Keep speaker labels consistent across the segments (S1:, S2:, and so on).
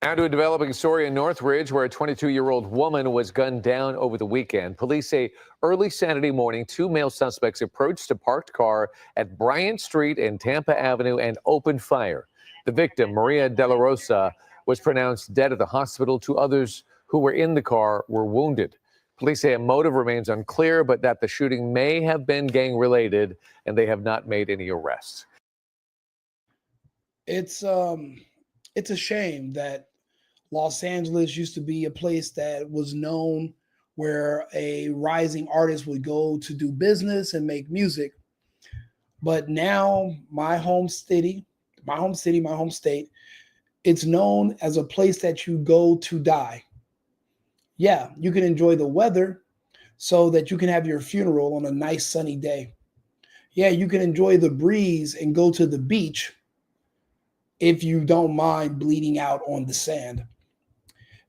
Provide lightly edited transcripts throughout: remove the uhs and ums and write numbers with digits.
S1: Now to a developing story in Northridge where a 22-year-old woman was gunned down over the weekend. Police say early Saturday morning, two male suspects approached a parked car at Bryant Street and Tampa Avenue and opened fire. The victim, Maria DeLarosa, was pronounced dead at the hospital. Two others who were in the car were wounded. Police say a motive remains unclear, but that the shooting may have been gang-related, and they have not made any arrests.
S2: It's a shame that Los Angeles used to be a place that was known where a rising artist would go to do business and make music. But now my home state, it's known as a place that you go to die. Yeah, you can enjoy the weather so that you can have your funeral on a nice sunny day. Yeah, you can enjoy the breeze and go to the beach if you don't mind bleeding out on the sand.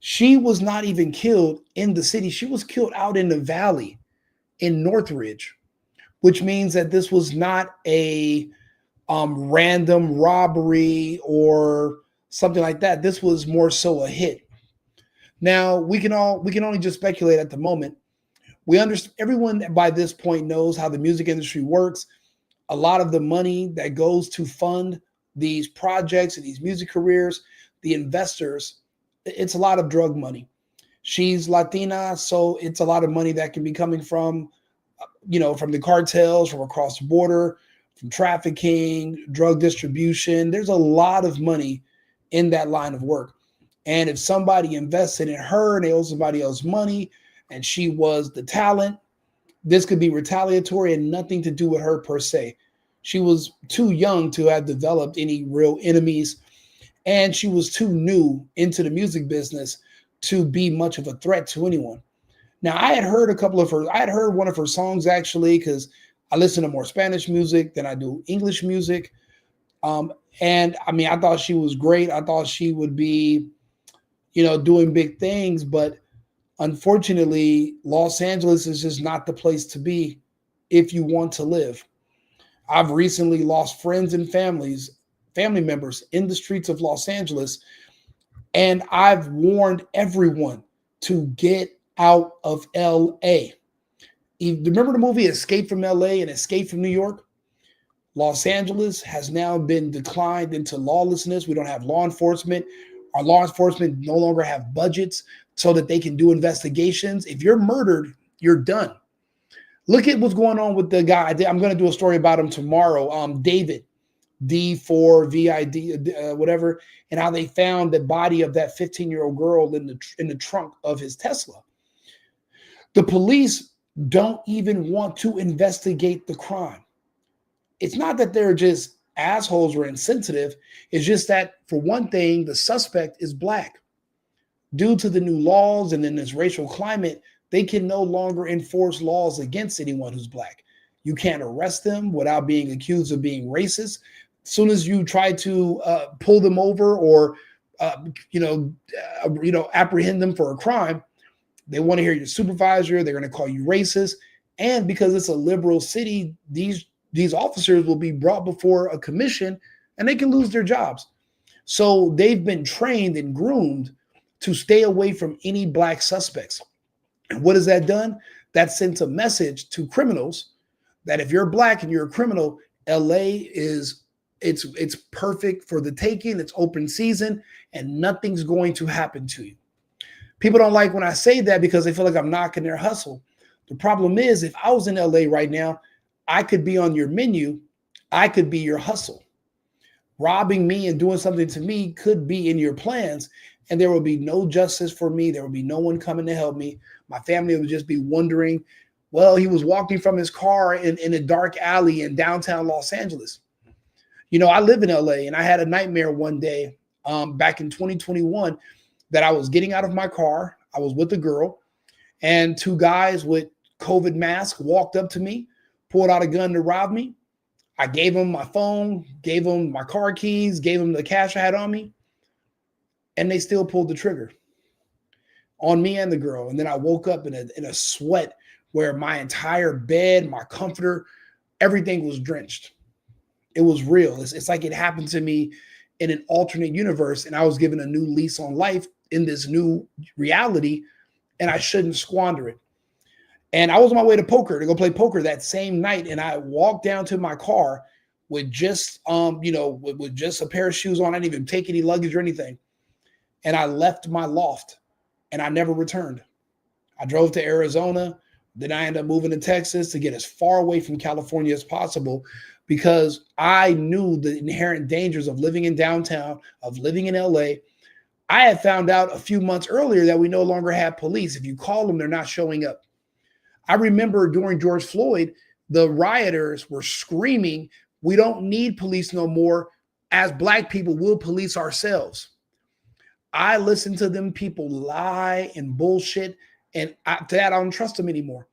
S2: She was not even killed in the city. She was killed out in the valley in Northridge, which means that this was not a random robbery or something like that. This was more so a hit. Now we can only just speculate at the moment. We understand everyone by this point knows how the music industry works. A lot of the money that goes to fund these projects and these music careers, the investors, it's a lot of drug money. She's Latina, so it's a lot of money that can be coming from, from the cartels, from across the border, from trafficking, drug distribution. There's a lot of money in that line of work. And if somebody invested in her and they owe somebody else money and she was the talent, this could be retaliatory and nothing to do with her per se. She was too young to have developed any real enemies, and she was too new into the music business to be much of a threat to anyone. Now, I had heard one of her songs actually, because I listen to more Spanish music than I do English music. And I mean, I thought she was great. I thought she would be, doing big things, but unfortunately, Los Angeles is just not the place to be if you want to live. I've recently lost friends and family members in the streets of Los Angeles, and I've warned everyone to get out of LA. Remember the movie Escape from LA and Escape from New York? Los Angeles has now been declined into lawlessness. We don't have law enforcement. Our law enforcement no longer have budgets so that they can do investigations. If you're murdered, you're done. Look at what's going on with the guy. I'm going to do a story about him tomorrow. David, D4VID, whatever, and how they found the body of that 15-year-old girl in the trunk of his Tesla. The police don't even want to investigate the crime. It's not that they're just assholes or insensitive. It's just that, for one thing, the suspect is black. Due to the new laws and in this racial climate, they can no longer enforce laws against anyone who's black. You can't arrest them without being accused of being racist. As soon as you try to pull them over or apprehend them for a crime, they want to hear your supervisor. They're going to call you racist. And because it's a liberal city, these officers will be brought before a commission and they can lose their jobs. So they've been trained and groomed to stay away from any black suspects. And what has that done? That sends a message to criminals that if you're black and you're a criminal, LA it's perfect for the taking. It's open season and nothing's going to happen to you. People don't like when I say that because they feel like I'm knocking their hustle. The problem is, if I was in LA right now, I could be on your menu. I could be your hustle. Robbing me and doing something to me could be in your plans, and there will be no justice for me. There will be no one coming to help me. My family would just be wondering, well, he was walking from his car in a dark alley in downtown Los Angeles. I live in LA, and I had a nightmare one day back in 2021 that I was getting out of my car. I was with a girl, and two guys with COVID masks walked up to me, pulled out a gun to rob me. I gave them my phone, gave them my car keys, gave them the cash I had on me, and they still pulled the trigger on me and the girl. And then I woke up in a sweat where my entire bed, my comforter, everything was drenched. It was real. It's like it happened to me in an alternate universe, and I was given a new lease on life in this new reality, and I shouldn't squander it. And I was on my way to go play poker that same night, and I walked down to my car with just with just a pair of shoes on. I didn't even take any luggage or anything. And I left my loft and I never returned. I drove to Arizona. Then I ended up moving to Texas to get as far away from California as possible, because I knew the inherent dangers of living in downtown, of living in LA. I had found out a few months earlier that we no longer have police. If you call them, they're not showing up. I remember during George Floyd, the rioters were screaming, "We don't need police no more. As Black people, we'll police ourselves." I listened to them people lie and bullshit, and to that, I don't trust them anymore.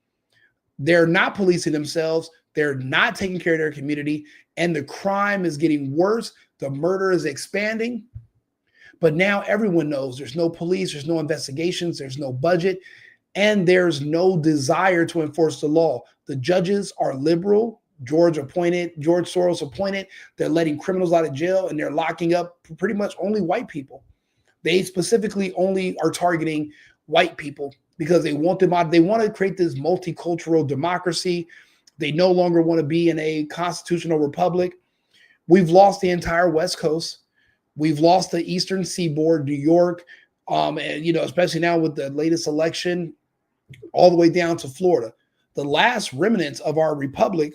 S2: They're not policing themselves. They're not taking care of their community, and the crime is getting worse. The murder is expanding. But now everyone knows there's no police, there's no investigations, there's no budget, and there's no desire to enforce the law. The judges are liberal. George Soros appointed. They're letting criminals out of jail, and they're locking up pretty much only white people. They specifically only are targeting white people because they want them out. They want to create this multicultural democracy. They no longer want to be in a constitutional republic. We've lost the entire West Coast. We've lost the Eastern Seaboard, New York, and especially now with the latest election, all the way down to Florida. The last remnants of our republic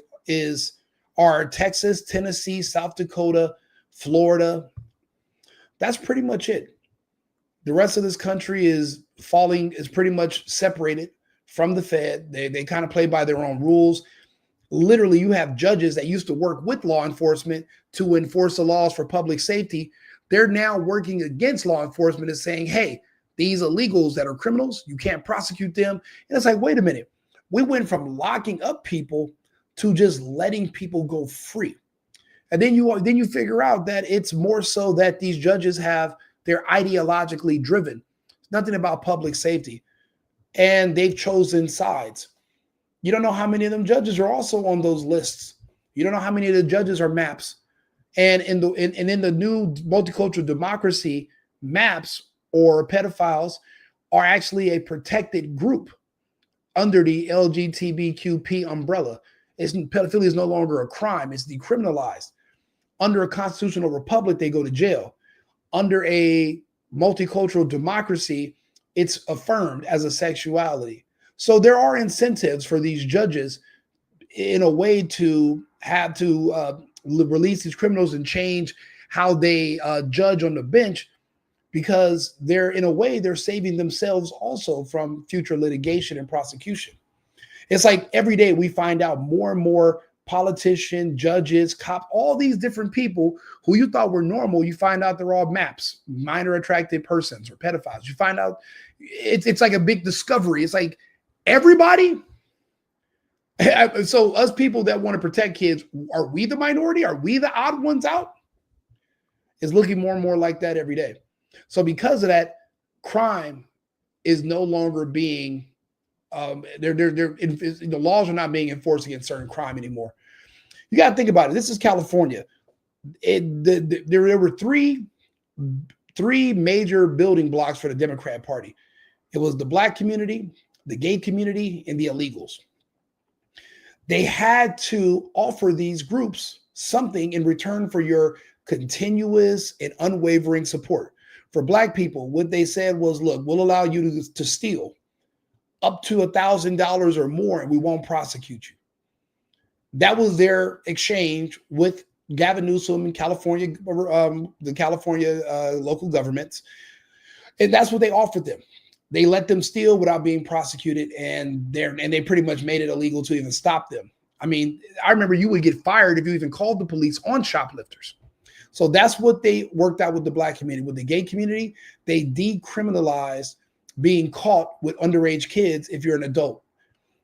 S2: are Texas, Tennessee, South Dakota, Florida. That's pretty much it. The rest of this country is pretty much separated from the Fed. They kind of play by their own rules. Literally, you have judges that used to work with law enforcement to enforce the laws for public safety. They're now working against law enforcement and saying, hey, these illegals that are criminals, you can't prosecute them. And it's like, wait a minute. We went from locking up people to just letting people go free. And then you figure out that it's more so that these judges they're ideologically driven. It's nothing about public safety. And they've chosen sides. You don't know how many of them judges are also on those lists. You don't know how many of the judges are MAPs. And in the new multicultural democracy, MAPs or pedophiles are actually a protected group under the LGBTQP umbrella. Pedophilia is no longer a crime. It's decriminalized. Under a constitutional republic, they go to jail. Under a multicultural democracy, it's affirmed as a sexuality. So there are incentives for these judges in a way to have to release these criminals and change how they judge on the bench, because they're saving themselves also from future litigation and prosecution. It's like every day we find out more and more politicians, judges, cops, all these different people who you thought were normal, you find out they're all MAPs, minor attracted persons, or pedophiles. You find out it's like a big discovery. It's like everybody. So us people that want to protect kids, are we the minority? Are we the odd ones out? It's looking more and more like that every day. So because of that, crime is no longer being the laws are not being enforced against certain crime anymore. You got to think about it. This is California. There were three major building blocks for the Democrat Party. It was the Black community, the gay community, and the illegals. They had to offer these groups something in return for your continuous and unwavering support. For Black people, what they said was, look, we'll allow you to steal up to $1,000 or more, and we won't prosecute you. That was their exchange with Gavin Newsom in California, the California local governments. And that's what they offered them. They let them steal without being prosecuted, and they pretty much made it illegal to even stop them. I mean, I remember you would get fired if you even called the police on shoplifters. So that's what they worked out with the Black community. With the gay community, they decriminalized being caught with underage kids if you're an adult.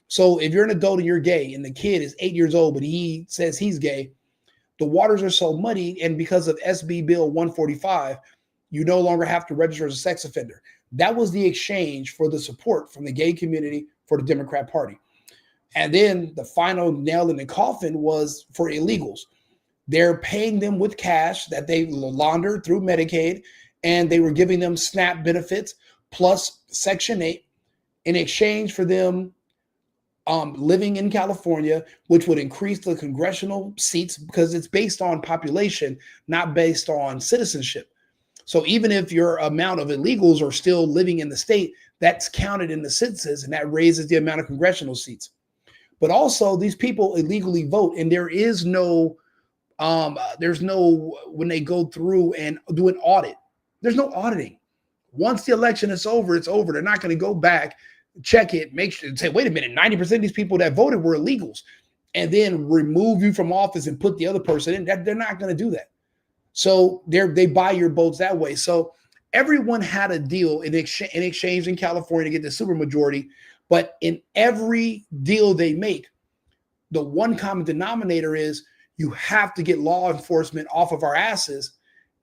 S2: So if you're an adult and you're gay and the kid is 8 years old, but he says he's gay, the waters are so muddy. And because of SB Bill 145, you no longer have to register as a sex offender. That was the exchange for the support from the gay community for the Democrat Party. And then the final nail in the coffin was for illegals. They're paying them with cash that they laundered through Medicaid, and they were giving them SNAP benefits plus Section 8 in exchange for them living in California, which would increase the congressional seats because it's based on population, not based on citizenship. So even if your amount of illegals are still living in the state, that's counted in the census, and that raises the amount of congressional seats. But also, these people illegally vote, and there's no when they go through and do an audit, there's no auditing. Once the election is over, it's over. They're not going to go back, check it, make sure, say, wait a minute, 90% of these people that voted were illegals, and then remove you from office and put the other person in. That they're not going to do that. So they buy your votes that way. So everyone had a deal in exchange in California to get the supermajority, but in every deal they make, the one common denominator is you have to get law enforcement off of our asses,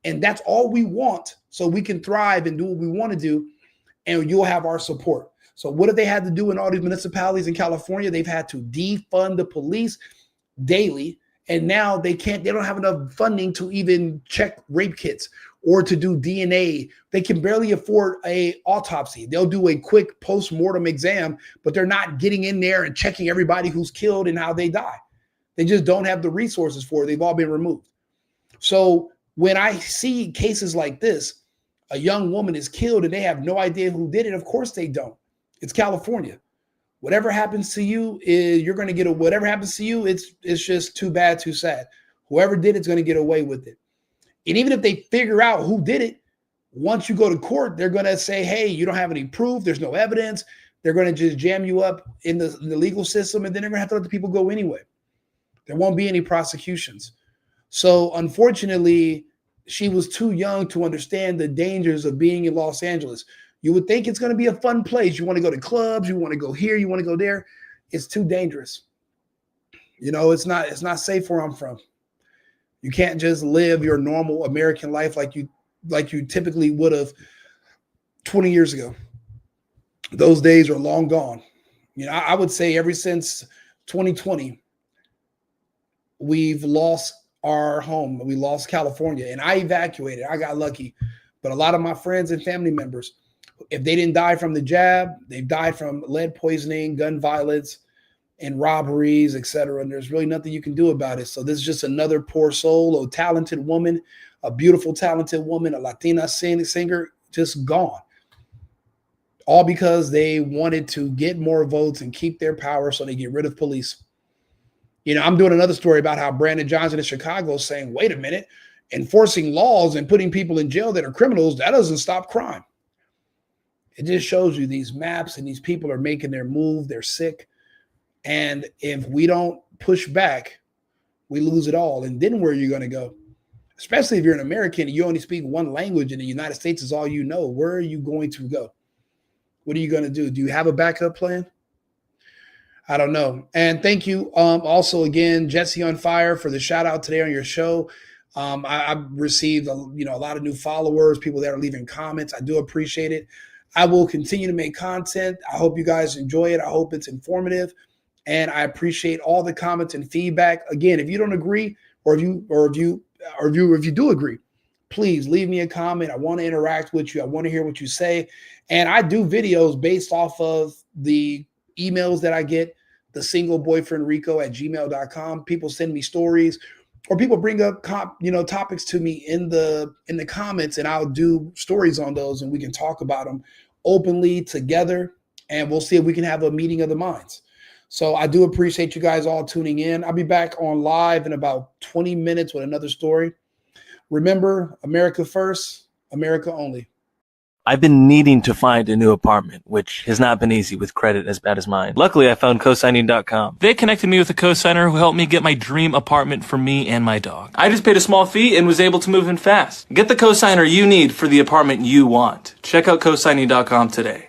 S2: and that's all we want, so we can thrive and do what we want to do, and you'll have our support. So what have they had to do in all these municipalities in California? They've had to defund the police daily, and now they don't have enough funding to even check rape kits or to do DNA. They can barely afford an autopsy. They'll do a quick post-mortem exam, but they're not getting in there and checking everybody who's killed and how they die. They just don't have the resources for it. They've all been removed. So when I see cases like this, a young woman is killed and they have no idea who did it. Of course they don't. It's California. Whatever happens to you, you're going to get whatever happens to you. It's just too bad, too sad. Whoever did it's going to get away with it. And even if they figure out who did it, once you go to court, they're going to say, hey, you don't have any proof. There's no evidence. They're going to just jam you up in the legal system, and then they're going to have to let the people go anyway. There won't be any prosecutions. So unfortunately, she was too young to understand the dangers of being in Los Angeles. You would think it's going to be a fun place. You want to go to clubs. You want to go here. You want to go there. It's too dangerous. You know, it's not safe where I'm from. You can't just live your normal American life like you typically would have 20 years ago. Those days are long gone. You know, I would say ever since 2020, we've lost our home. We lost California, and I evacuated. I got lucky. But a lot of my friends and family members, if they didn't die from the jab, they've died from lead poisoning, gun violence, and robberies, etc. And there's really nothing you can do about it. So this is just another poor soul, a talented woman, a beautiful, talented woman, a Latina singer, just gone. All because they wanted to get more votes and keep their power, so they get rid of police. You know, I'm doing another story about how Brandon Johnson in Chicago is saying, wait a minute, enforcing laws and putting people in jail that are criminals, that doesn't stop crime. It just shows you these maps, and these people are making their move. They're sick. And if we don't push back, we lose it all. And then where are you going to go? Especially if you're an American and you only speak one language and the United States is all you know. Where are you going to go? What are you going to do? Do you have a backup plan? I don't know. And thank you also again, Jesse on Fire, for the shout out today on your show. I've received a lot of new followers, people that are leaving comments. I do appreciate it. I will continue to make content. I hope you guys enjoy it. I hope it's informative. And I appreciate all the comments and feedback. Again, if you don't agree, or if you do agree, please leave me a comment. I want to interact with you. I want to hear what you say. And I do videos based off of the emails that I get, the singleboyfriendrico@gmail.com. People send me stories, or people bring up topics to me in the comments, and I'll do stories on those, and we can talk about them openly together, and we'll see if we can have a meeting of the minds. So I do appreciate you guys all tuning in. I'll be back on live in about 20 minutes with another story. Remember, America first, America only.
S3: I've been needing to find a new apartment, which has not been easy with credit as bad as mine. Luckily, I found cosigning.com. They connected me with a cosigner who helped me get my dream apartment for me and my dog. I just paid a small fee and was able to move in fast. Get the cosigner you need for the apartment you want. Check out cosigning.com today.